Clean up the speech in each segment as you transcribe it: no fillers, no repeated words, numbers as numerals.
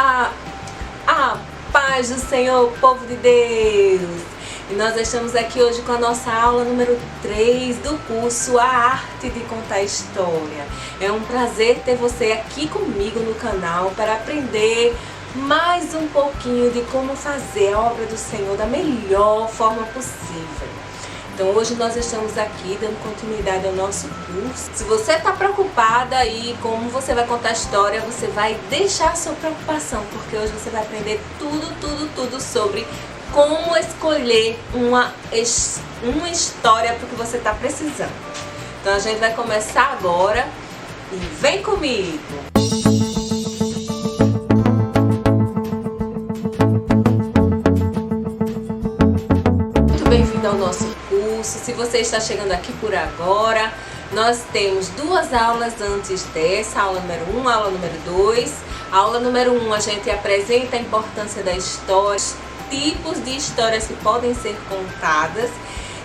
A, a paz do Senhor, povo de Deus! E nós estamos aqui hoje com a nossa aula número 3 do curso A Arte de Contar História. É um prazer ter você aqui comigo no canal para aprender mais um pouquinho de como fazer a obra do Senhor da melhor forma possível. Então hoje nós estamos aqui dando continuidade ao nosso curso. Se você está preocupada aí como você vai contar a história, você vai deixar a sua preocupação, porque hoje você vai aprender tudo sobre como escolher uma história para o que você está precisando. Então a gente vai começar agora e vem comigo! Muito bem-vindo ao nosso curso. Se você está chegando aqui por agora, nós temos duas aulas antes dessa, aula número 1, aula número 2. A aula número 1 a gente apresenta a importância da história, tipos de histórias que podem ser contadas,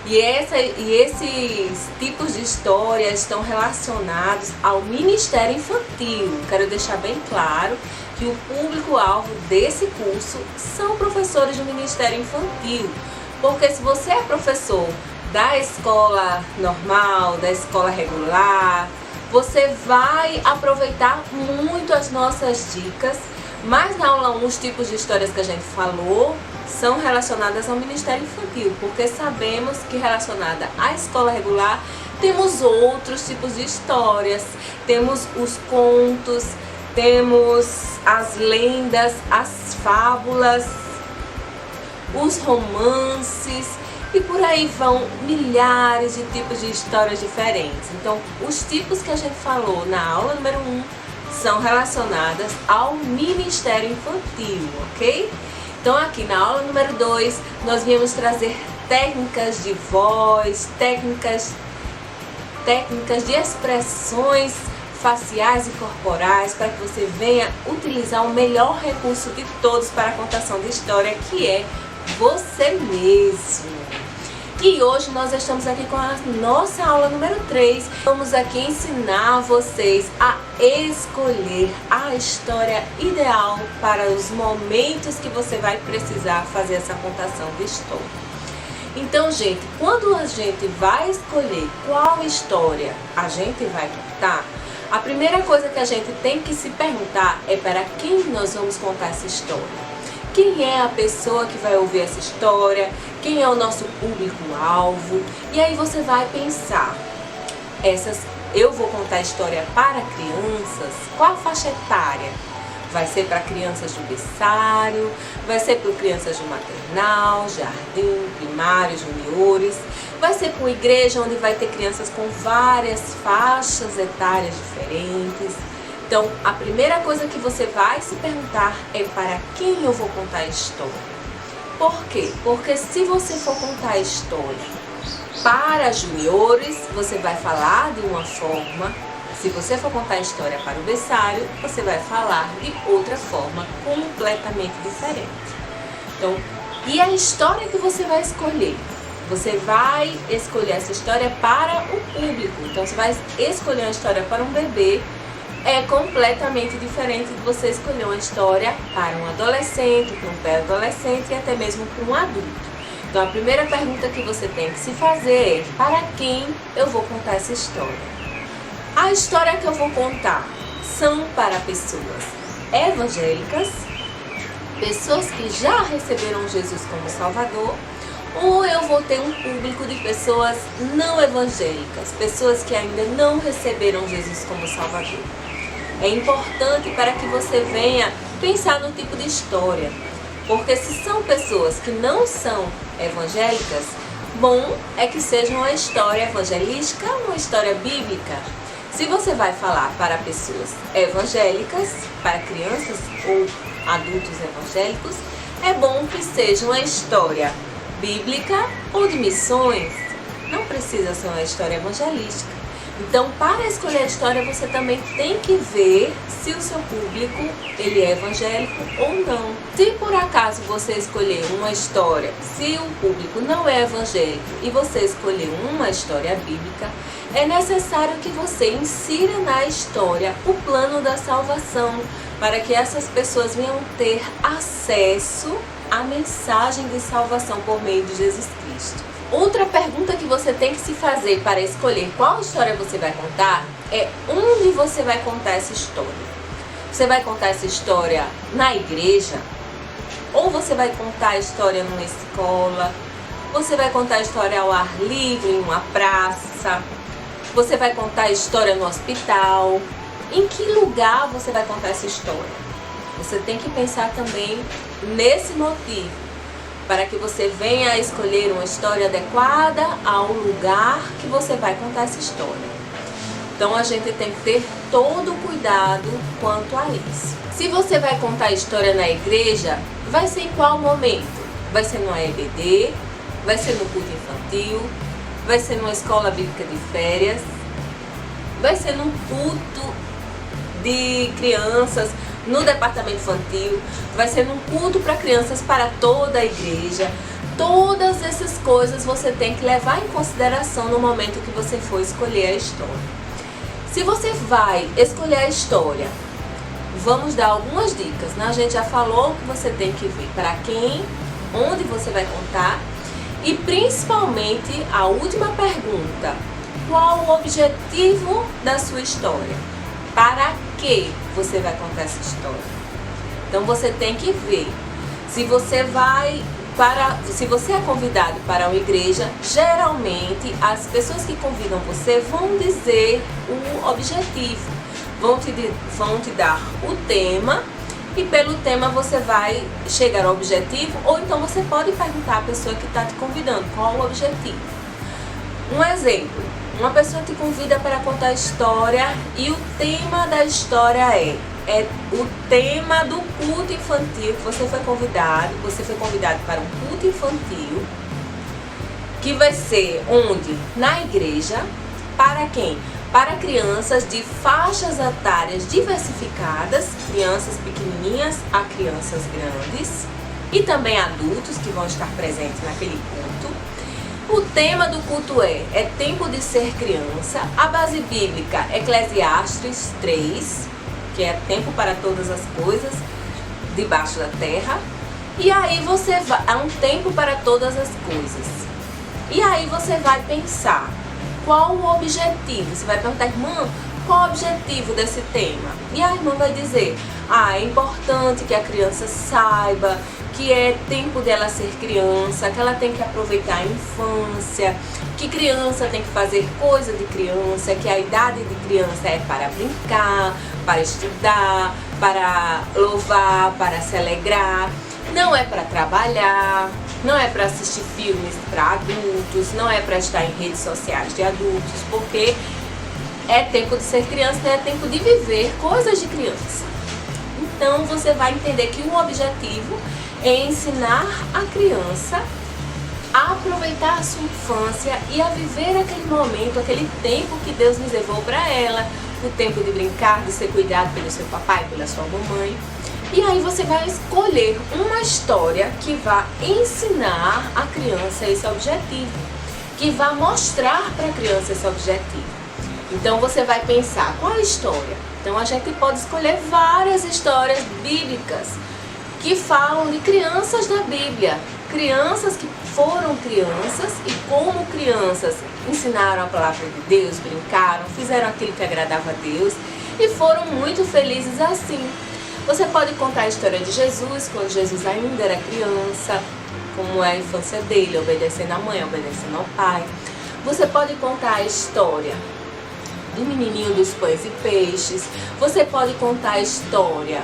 e esses tipos de histórias estão relacionados ao Ministério Infantil. Quero deixar bem claro que o público-alvo desse curso são professores do Ministério Infantil, porque se você é professor da escola normal, da escola regular, você vai aproveitar muito as nossas dicas. Mas na aula 1, os tipos de histórias que a gente falou são relacionadas ao Ministério Infantil, porque sabemos que relacionada à escola regular temos outros tipos de histórias, temos os contos, temos as lendas, as fábulas, os romances e por aí vão milhares de tipos de histórias diferentes. Então, os tipos que a gente falou na aula número 1 são relacionadas ao Ministério Infantil, ok? Então aqui na aula número 2 nós viemos trazer técnicas de voz, técnicas de expressões faciais e corporais para que você venha utilizar o melhor recurso de todos para a contação de história, que é você mesmo. E hoje nós estamos aqui com a nossa aula número 3. Vamos aqui ensinar vocês a escolher a história ideal para os momentos que você vai precisar fazer essa contação de história. Então, gente, quando a gente vai escolher qual história a gente vai contar, a primeira coisa que a gente tem que se perguntar é para quem nós vamos contar essa história. Quem é a pessoa que vai ouvir essa história? Quem é o nosso público-alvo? E aí você vai pensar, eu vou contar a história para crianças? Qual a faixa etária? Vai ser para crianças do berçário? Vai ser para crianças do maternal, jardim, primário, juniores? Vai ser para uma igreja onde vai ter crianças com várias faixas etárias diferentes? Então, a primeira coisa que você vai se perguntar é para quem eu vou contar a história. Por quê? Porque se você for contar a história para juniores, você vai falar de uma forma. Se você for contar a história para o berçário, você vai falar de outra forma completamente diferente. Então, e a história que você vai escolher? Você vai escolher essa história para o público. Então, você vai escolher uma história para um bebê. É completamente diferente de você escolher uma história para um adolescente, para um pré-adolescente e até mesmo para um adulto. Então a primeira pergunta que você tem que se fazer é: para quem eu vou contar essa história? A história que eu vou contar são para pessoas evangélicas, pessoas que já receberam Jesus como Salvador, ou eu vou ter um público de pessoas não evangélicas, pessoas que ainda não receberam Jesus como Salvador. É importante para que você venha pensar no tipo de história, porque se são pessoas que não são evangélicas, bom é que seja uma história evangelística, uma história bíblica. Se você vai falar para pessoas evangélicas, para crianças ou adultos evangélicos, é bom que seja uma história bíblica ou de missões. Não precisa ser uma história evangelística. Então, para escolher a história, você também tem que ver se o seu público ele é evangélico ou não. Se por acaso você escolher uma história, se o público não é evangélico e você escolher uma história bíblica, é necessário que você insira na história o plano da salvação, para que essas pessoas venham ter acesso à mensagem de salvação por meio de Jesus Cristo. Outra pergunta que você tem que se fazer para escolher qual história você vai contar é onde você vai contar essa história. Você vai contar essa história na igreja? Ou você vai contar a história numa escola? Você vai contar a história ao ar livre, em uma praça? Você vai contar a história no hospital? Em que lugar você vai contar essa história? Você tem que pensar também nesse motivo, para que você venha a escolher uma história adequada ao lugar que você vai contar essa história. Então a gente tem que ter todo o cuidado quanto a isso. Se você vai contar a história na igreja, vai ser em qual momento? Vai ser no EBD? Vai ser no culto infantil? Vai ser numa escola bíblica de férias? Vai ser num culto de crianças no departamento infantil? Vai ser num culto para crianças para toda a igreja? Todas essas coisas você tem que levar em consideração no momento que você for escolher a história. Se você vai escolher a história, vamos dar algumas dicas, né? A gente já falou que você tem que ver para quem, onde você vai contar e principalmente a última pergunta: qual o objetivo da sua história? Para que você vai contar essa história? Então você tem que ver. Se você é convidado para uma igreja, geralmente as pessoas que convidam você vão dizer o objetivo, vão te dar o tema e pelo tema você vai chegar ao objetivo, ou então você pode perguntar à pessoa que está te convidando qual o objetivo. Um exemplo: uma pessoa te convida para contar a história e o tema da história é o tema do culto infantil que você foi convidado para um culto infantil, que vai ser onde? Na igreja. Para quem? Para crianças de faixas etárias diversificadas, crianças pequenininhas a crianças grandes e também adultos que vão estar presentes naquele culto. O tema do culto é tempo de ser criança. A base bíblica, Eclesiastes 3, que é tempo para todas as coisas debaixo da terra. E aí você vai, há um tempo para todas as coisas. E aí você vai pensar qual o objetivo. Você vai perguntar: irmã, qual o objetivo desse tema? E a irmã vai dizer: é importante que a criança saiba que é tempo dela ser criança, que ela tem que aproveitar a infância, que criança tem que fazer coisa de criança, que a idade de criança é para brincar, para estudar, para louvar, para se alegrar. Não é para trabalhar, não é para assistir filmes para adultos, não é para estar em redes sociais de adultos, porque é tempo de ser criança, é tempo de viver coisas de criança. Então você vai entender que o objetivo é ensinar a criança a aproveitar a sua infância e a viver aquele momento, aquele tempo que Deus reservou para ela, o tempo de brincar, de ser cuidado pelo seu papai, pela sua mamãe. E aí você vai escolher uma história que vai ensinar a criança esse objetivo, que vai mostrar para a criança esse objetivo. Então você vai pensar: qual a história? Então a gente pode escolher várias histórias bíblicas que falam de crianças da Bíblia, crianças que foram crianças e como crianças ensinaram a palavra de Deus, brincaram, fizeram aquilo que agradava a Deus e foram muito felizes assim. Você pode contar a história de Jesus, quando Jesus ainda era criança, como é a infância dele, obedecendo à mãe, obedecendo ao pai. Você pode contar a história do menininho dos pães e peixes. Você pode contar a história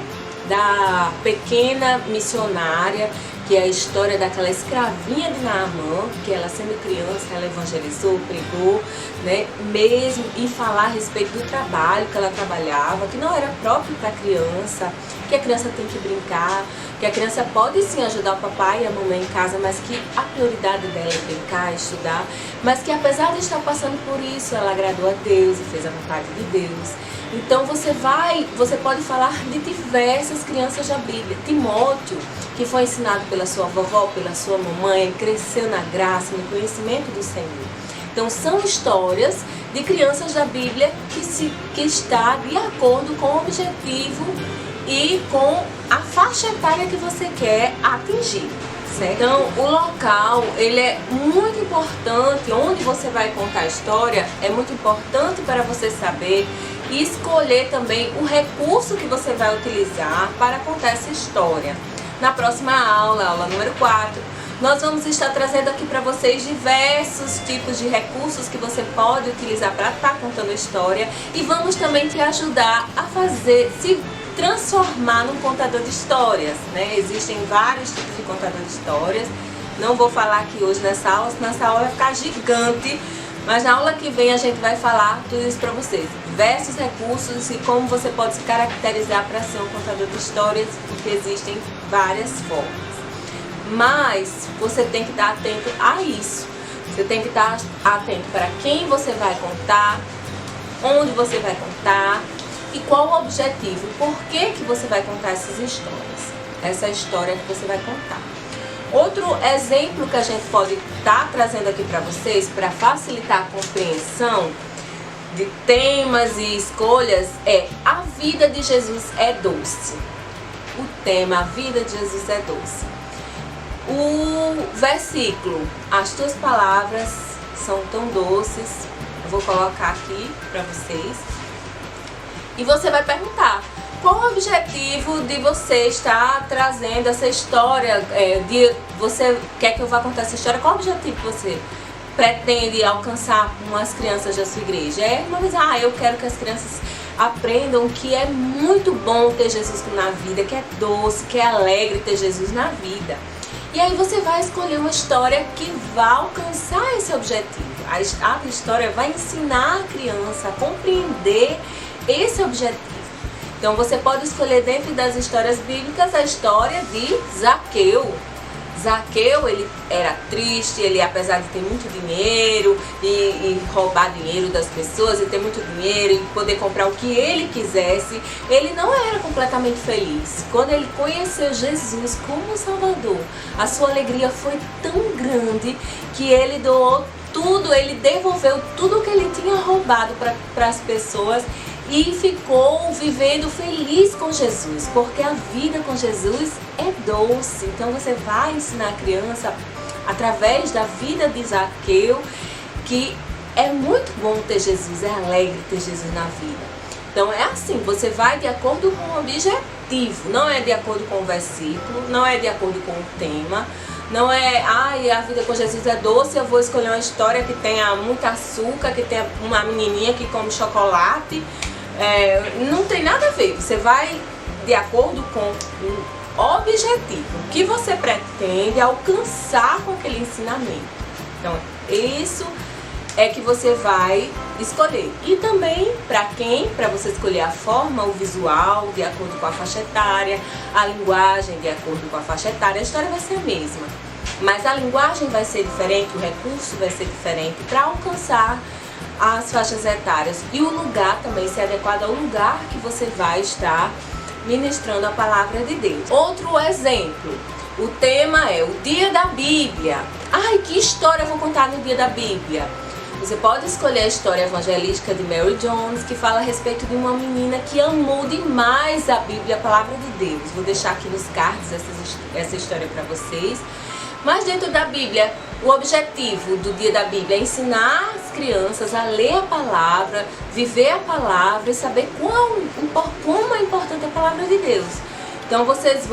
da pequena missionária, que é a história daquela escravinha de Naamã, que ela sendo criança, ela evangelizou, pregou, né, mesmo, e falar a respeito do trabalho que ela trabalhava, que não era próprio para a criança, que a criança tem que brincar, que a criança pode sim ajudar o papai e a mamãe em casa, mas que a prioridade dela é brincar, estudar, mas que apesar de estar passando por isso, ela agradou a Deus e fez a vontade de Deus. Então você pode falar de diversas crianças da Bíblia. Timóteo, que foi ensinado pela sua vovó, pela sua mamãe, cresceu na graça, no conhecimento do Senhor. Então são histórias de crianças da Bíblia que está de acordo com o objetivo e com a faixa etária que você quer atingir. Então, o local, ele é muito importante, onde você vai contar a história, é muito importante para você saber e escolher também o recurso que você vai utilizar para contar essa história. Na próxima aula, aula número 4, nós vamos estar trazendo aqui para vocês diversos tipos de recursos que você pode utilizar para estar contando a história e vamos também te ajudar a se transformar num contador de histórias, né? Existem vários tipos de contador de histórias. Não vou falar aqui hoje nessa aula, senão essa aula vai ficar gigante. Mas na aula que vem a gente vai falar tudo isso para vocês. Diversos recursos e como você pode se caracterizar para ser um contador de histórias, porque existem várias formas. Mas você tem que estar atento a isso. Você tem que estar atento para quem você vai contar, onde você vai contar e qual o objetivo, por que você vai contar essas histórias, essa história que você vai contar. Outro exemplo que a gente pode estar trazendo aqui para vocês, para facilitar a compreensão de temas e escolhas, é a vida de Jesus é doce. O tema, a vida de Jesus é doce. O versículo, as tuas palavras são tão doces, eu vou colocar aqui para vocês. E você vai perguntar, qual o objetivo de você estar trazendo essa história, você quer que eu vá contar essa história, qual o objetivo que você pretende alcançar com as crianças da sua igreja? Eu quero que as crianças aprendam que é muito bom ter Jesus na vida, que é doce, que é alegre ter Jesus na vida. E aí você vai escolher uma história que vai alcançar esse objetivo. A história vai ensinar a criança a compreender esse objetivo. Então você pode escolher dentro das histórias bíblicas a história de Zaqueu. Zaqueu, ele era triste, ele apesar de ter muito dinheiro e roubar dinheiro das pessoas e ter muito dinheiro e poder comprar o que ele quisesse, ele não era completamente feliz. Quando ele conheceu Jesus como Salvador, a sua alegria foi tão grande que ele doou tudo, ele devolveu tudo que ele tinha roubado para as pessoas e ficou vivendo feliz com Jesus, porque a vida com Jesus é doce. Então você vai ensinar a criança, através da vida de Zaqueu, que é muito bom ter Jesus, é alegre ter Jesus na vida. Então é assim, você vai de acordo com o objetivo, não é de acordo com o versículo, não é de acordo com o tema. Não é, a vida com Jesus é doce, eu vou escolher uma história que tenha muito açúcar, que tenha uma menininha que come chocolate. Não tem nada a ver, você vai de acordo com o objetivo, o que você pretende alcançar com aquele ensinamento. Então, isso é que você vai escolher. E também, para você escolher a forma, o visual, de acordo com a faixa etária, a linguagem, de acordo com a faixa etária, a história vai ser a mesma. Mas a linguagem vai ser diferente, o recurso vai ser diferente para alcançar as faixas etárias. E o lugar também ser adequado ao lugar que você vai estar ministrando a palavra de Deus. Outro exemplo, o tema é o Dia da Bíblia. Que história eu vou contar no Dia da Bíblia? Você pode escolher a história evangelística de Mary Jones, que fala a respeito de uma menina que amou demais a Bíblia, a palavra de Deus. Vou deixar aqui nos cards essa história para vocês. Mas dentro da Bíblia, o objetivo do Dia da Bíblia é ensinar as crianças a ler a palavra, viver a palavra e saber como é importante a palavra de Deus. Então vocês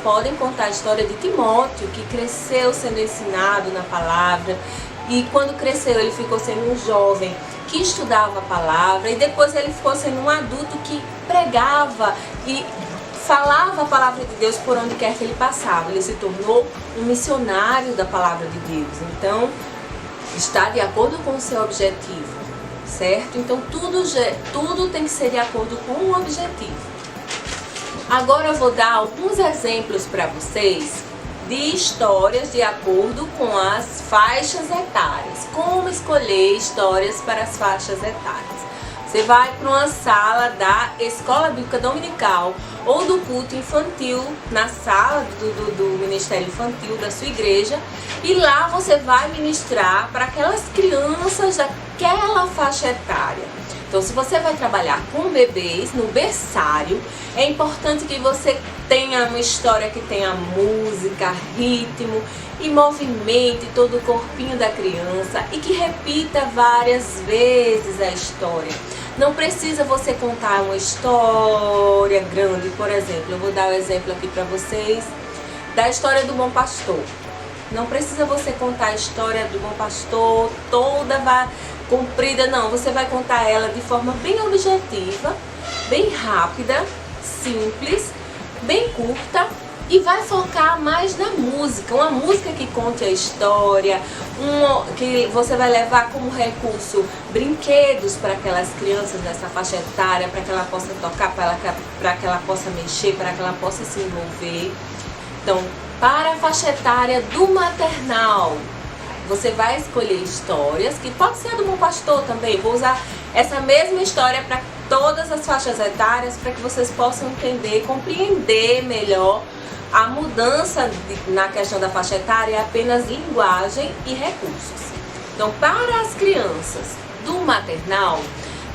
podem contar a história de Timóteo, que cresceu sendo ensinado na palavra. E quando cresceu, ele ficou sendo um jovem que estudava a palavra. E depois ele ficou sendo um adulto que pregava e falava a palavra de Deus por onde quer que ele passava. Ele se tornou um missionário da palavra de Deus. Então, está de acordo com o seu objetivo, certo? Então, tudo tem que ser de acordo com o objetivo. Agora eu vou dar alguns exemplos para vocês de histórias de acordo com as faixas etárias. Como escolher histórias para as faixas etárias? Você vai para uma sala da Escola Bíblica Dominical ou do culto infantil, na sala do Ministério Infantil da sua igreja, e lá você vai ministrar para aquelas crianças daquela faixa etária. Então, se você vai trabalhar com bebês no berçário, é importante que você tenha uma história que tenha música, ritmo e movimente todo o corpinho da criança e que repita várias vezes a história. Não precisa você contar uma história grande, por exemplo, eu vou dar um exemplo aqui para vocês da história do Bom Pastor. Não precisa você contar a história do Bom Pastor toda comprida, não. Você vai contar ela de forma bem objetiva, bem rápida, simples, bem curta e vai focar mais na música. Uma música que conte a história, que você vai levar como recurso brinquedos para aquelas crianças nessa faixa etária, para que ela possa tocar, para que ela possa mexer, para que ela possa se envolver. Então, para a faixa etária do maternal, você vai escolher histórias, que pode ser a do Bom Pastor também. Vou usar essa mesma história para todas as faixas etárias, para que vocês possam entender, compreender melhor a mudança na questão da faixa etária é apenas linguagem e recursos. Então, para as crianças do maternal,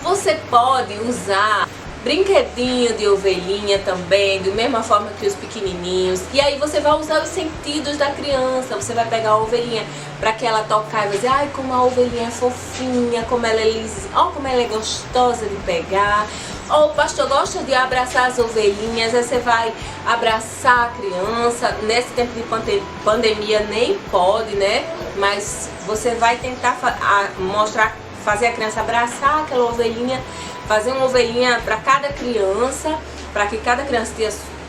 você pode usar brinquedinho de ovelhinha também, da mesma forma que os pequenininhos. E aí você vai usar os sentidos da criança. Você vai pegar a ovelhinha para que ela tocar e vai dizer: ai, como a ovelhinha é fofinha, como ela é lisa, ó, como ela é gostosa de pegar. Ou o pastor gosta de abraçar as ovelhinhas, aí você vai abraçar a criança. Nesse tempo de pandemia nem pode, né? Mas você vai tentar fazer a criança abraçar aquela ovelhinha, fazer uma ovelhinha para cada criança, para que cada criança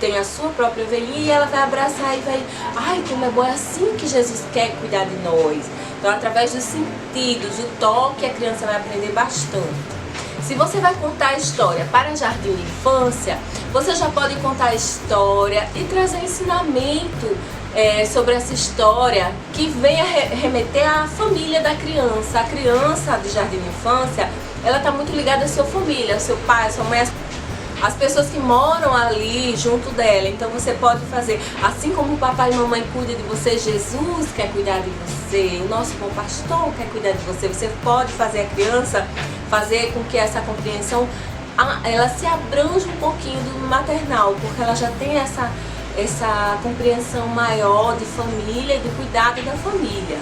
tenha a sua própria ovelhinha, e ela vai abraçar e vai: ai, como é bom, é assim que Jesus quer cuidar de nós. Então, através dos sentidos, o toque, a criança vai aprender bastante. Se você vai contar a história para jardim de infância, você já pode contar a história e trazer ensinamento sobre essa história que venha remeter à família da criança. A criança de jardim de infância, ela está muito ligada à sua família, ao seu pai, à sua mãe, as pessoas que moram ali junto dela. Então você pode fazer, assim como o papai e mamãe cuidam de você, Jesus quer cuidar de você, o nosso bom pastor quer cuidar de você. Você pode fazer a criança fazer com que essa compreensão ela se abranja um pouquinho do maternal, porque ela já tem essa compreensão maior de família e do cuidado da família.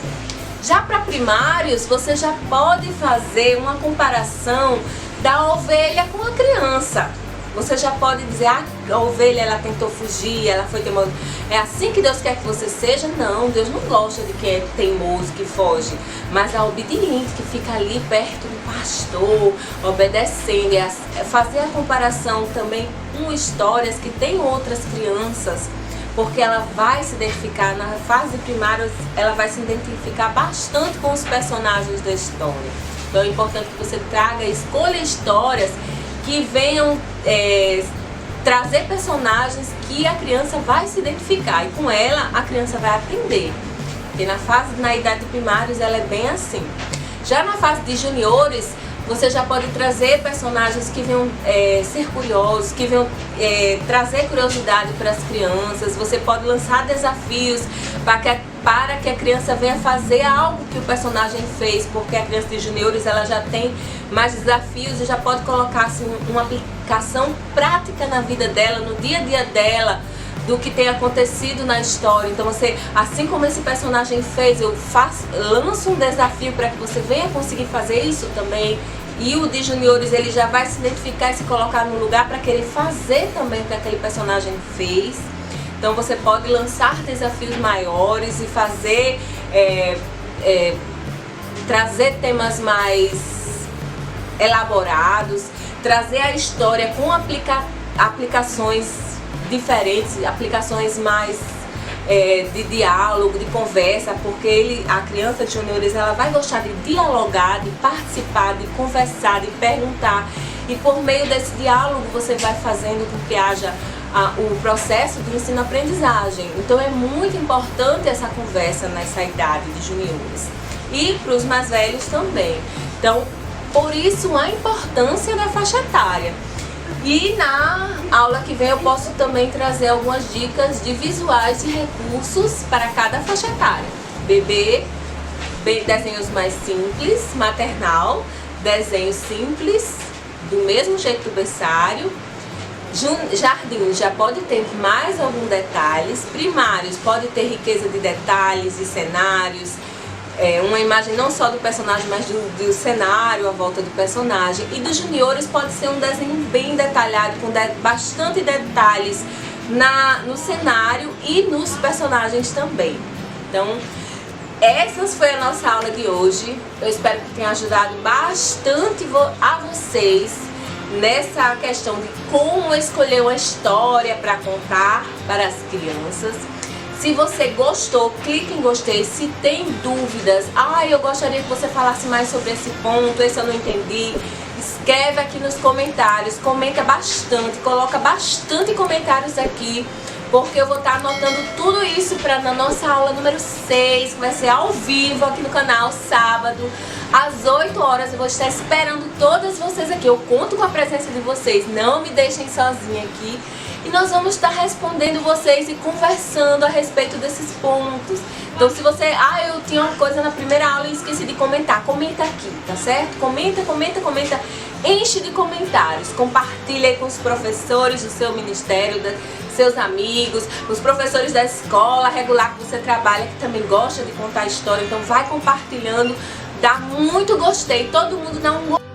Já para primários, você já pode fazer uma comparação da ovelha com a criança. Você já pode dizer: a ovelha ela tentou fugir, ela foi teimosa. É assim que Deus quer que você seja? Não, Deus não gosta de quem é teimoso, que foge. Mas a obediente, que fica ali perto do pastor, obedecendo. Fazer a comparação também com histórias que tem outras crianças, porque ela vai se identificar, na fase primária, ela vai se identificar bastante com os personagens da história. Então é importante que você escolha histórias que venham trazer personagens que a criança vai se identificar, e com ela a criança vai aprender. Porque na idade de primários ela é bem assim. Já na fase de juniores, você já pode trazer personagens que venham ser curiosos, que venham trazer curiosidade para as crianças. Você pode lançar desafios para que a criança venha fazer algo que o personagem fez, porque a criança de juniores ela já tem mais desafios e já pode colocar assim, uma aplicação prática na vida dela, no dia a dia dela, do que tem acontecido na história. Então você, assim como esse personagem fez, lanço um desafio para que você venha conseguir fazer isso também. E o de juniores, ele já vai se identificar e se colocar no lugar para querer fazer também o que aquele personagem fez. Então você pode lançar desafios maiores e fazer, trazer temas mais elaborados, trazer a história com aplicações diferentes, aplicações mais de diálogo, de conversa, porque a criança de juniores ela vai gostar de dialogar, de participar, de conversar, de perguntar, e por meio desse diálogo você vai fazendo com que haja o processo de ensino-aprendizagem. Então é muito importante essa conversa nessa idade de juniores e para os mais velhos também. Então, por isso a importância da faixa etária. E na aula que vem eu posso também trazer algumas dicas de visuais e recursos para cada faixa etária. Bebê, desenhos mais simples, maternal, desenhos simples do mesmo jeito do berçário. Jardim já pode ter mais alguns detalhes. Primários pode ter riqueza de detalhes e cenários, uma imagem não só do personagem, mas do cenário à volta do personagem. E dos juniores pode ser um desenho bem detalhado, com bastante detalhes no cenário e nos personagens também. Então, essa foi a nossa aula de hoje. Eu espero que tenha ajudado bastante a vocês nessa questão de como escolher uma história para contar para as crianças. Se você gostou, clique em gostei. Se tem dúvidas, eu gostaria que você falasse mais sobre esse ponto, esse eu não entendi, escreve aqui nos comentários, comenta bastante, coloca bastante comentários aqui, porque eu vou estar anotando tudo isso para na nossa aula número 6, que vai ser ao vivo aqui no canal, sábado, às 8 horas. Eu vou estar esperando todas vocês aqui. Eu conto com a presença de vocês, não me deixem sozinha aqui. E nós vamos estar respondendo vocês e conversando a respeito desses pontos. Então, se você... eu tinha uma coisa na primeira aula e esqueci de comentar. Comenta aqui, tá certo? Comenta. Enche de comentários. Compartilha aí com os professores do seu ministério, seus amigos, os professores da escola regular que você trabalha, que também gosta de contar história. Então, vai compartilhando. Dá muito gostei. Todo mundo dá um